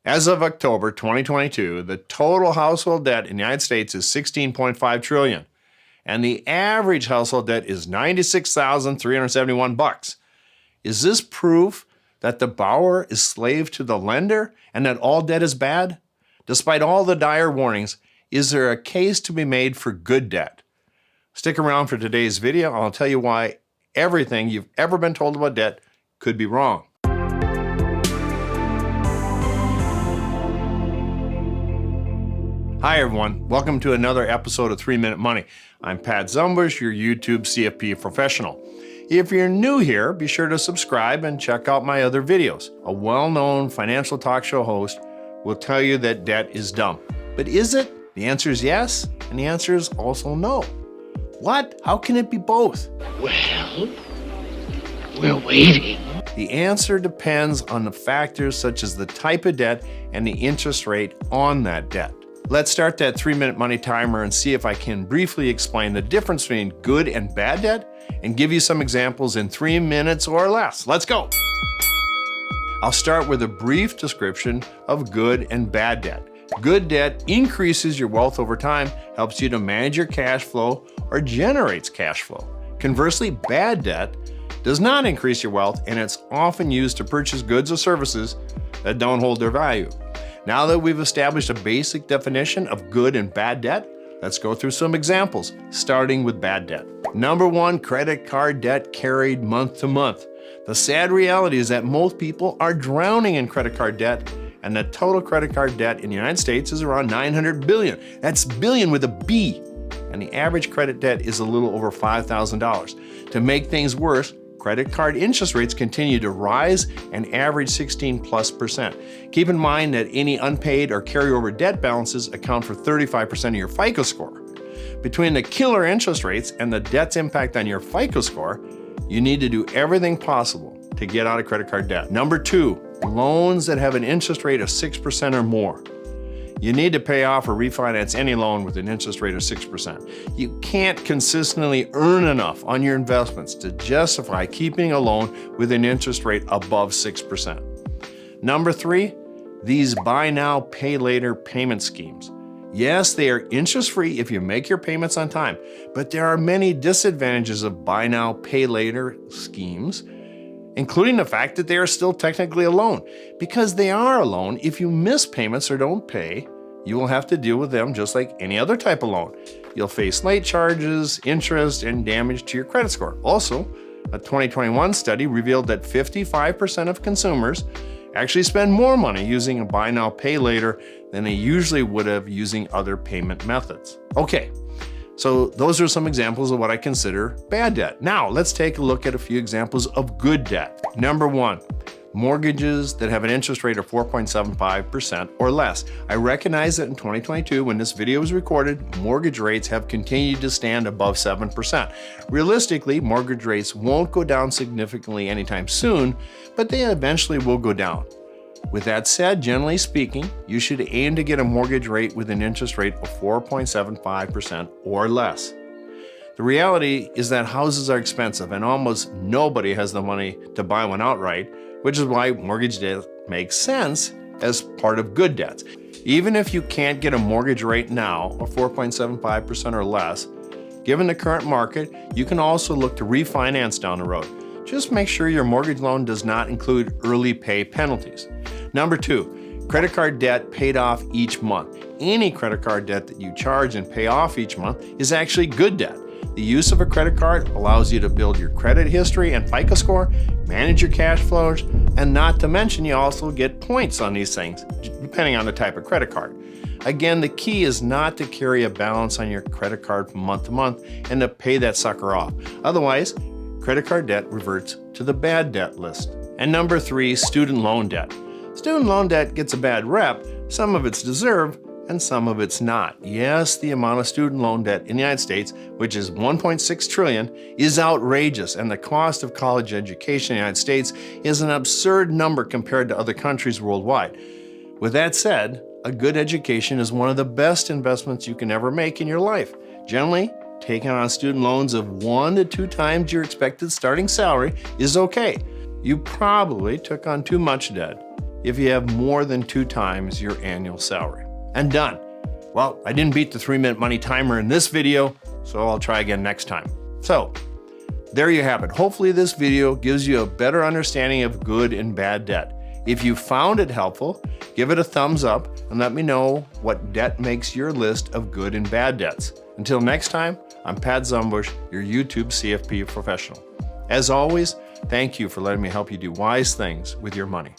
As of October 2022, the total household debt in the United States is $16.5 trillion, and the average household debt is $96,371. Is this proof that the borrower is slave to the lender and that all debt is bad? Despite all the dire warnings, is there a case to be made for good debt? Stick around for today's video. I'll tell you why everything you've ever been told about debt could be wrong. Hi everyone, welcome to another episode of 3 Minute Money. I'm Pat Zumbush, your YouTube CFP professional. If you're new here, be sure to subscribe and check out my other videos. A well-known financial talk show host will tell you that debt is dumb. But is it? The answer is yes, and the answer is also no. What? How can it be both? Well, we're waiting. The answer depends on the factors such as the type of debt and the interest rate on that debt. Let's start that 3-minute money timer and see if I can briefly explain the difference between good and bad debt and give you some examples in 3 minutes or less. Let's go. I'll start with a brief description of good and bad debt. Good debt increases your wealth over time, helps you to manage your cash flow, or generates cash flow. Conversely, bad debt does not increase your wealth, and it's often used to purchase goods or services that don't hold their value. Now that we've established a basic definition of good and bad debt, let's go through some examples, starting with bad debt. Number one, credit card debt carried month to month. The sad reality is that most people are drowning in credit card debt, and the total credit card debt in the United States is around $900 billion. That's billion with a B. And the average credit debt is a little over $5,000. To make things worse, credit card interest rates continue to rise and average 16+%. Keep in mind that any unpaid or carryover debt balances account for 35% of your FICO score. Between the killer interest rates and the debt's impact on your FICO score, you need to do everything possible to get out of credit card debt. Number two, loans that have an interest rate of 6% or more. You need to pay off or refinance any loan with an interest rate of 6%. You can't consistently earn enough on your investments to justify keeping a loan with an interest rate above 6%. Number three, these buy now, pay later payment schemes. Yes, they are interest-free if you make your payments on time, but there are many disadvantages of buy now, pay later schemes, including the fact that they are still technically a loan. Because they are a loan, if you miss payments or don't pay, you will have to deal with them just like any other type of loan. You'll face late charges, interest, and damage to your credit score. Also, a 2021 study revealed that 55% of consumers actually spend more money using a buy now, pay later than they usually would have using other payment methods. Okay. So those are some examples of what I consider bad debt. Now let's take a look at a few examples of good debt. Number one, mortgages that have an interest rate of 4.75% or less. I recognize that in 2022, when this video was recorded, mortgage rates have continued to stand above 7%. Realistically, mortgage rates won't go down significantly anytime soon, but they eventually will go down. With that said, generally speaking, you should aim to get a mortgage rate with an interest rate of 4.75% or less. The reality is that houses are expensive and almost nobody has the money to buy one outright, which is why mortgage debt makes sense as part of good debts. Even if you can't get a mortgage rate now of 4.75% or less, given the current market, you can also look to refinance down the road. Just make sure your mortgage loan does not include early pay penalties. Number two, credit card debt paid off each month. Any credit card debt that you charge and pay off each month is actually good debt. The use of a credit card allows you to build your credit history and FICO score, manage your cash flows, and not to mention you also get points on these things, depending on the type of credit card. Again, the key is not to carry a balance on your credit card from month to month and to pay that sucker off. Otherwise, credit card debt reverts to the bad debt list. And number three, student loan debt. Student loan debt gets a bad rep. Some of it's deserved and some of it's not. Yes, the amount of student loan debt in the United States, which is $1.6 trillion, is outrageous, and the cost of college education in the United States is an absurd number compared to other countries worldwide. With that said, a good education is one of the best investments you can ever make in your life. Generally, taking on student loans of 1 to 2 times your expected starting salary is okay. You probably took on too much debt. if you have more than 2 times your annual salary. And done. Well, I didn't beat the 3-minute money timer in this video, so I'll try again next time. So, there you have it. Hopefully this video gives you a better understanding of good and bad debt. If you found it helpful, give it a thumbs up and let me know what debt makes your list of good and bad debts. Until next time, I'm Pat Zumbush, your YouTube CFP professional. As always, thank you for letting me help you do wise things with your money.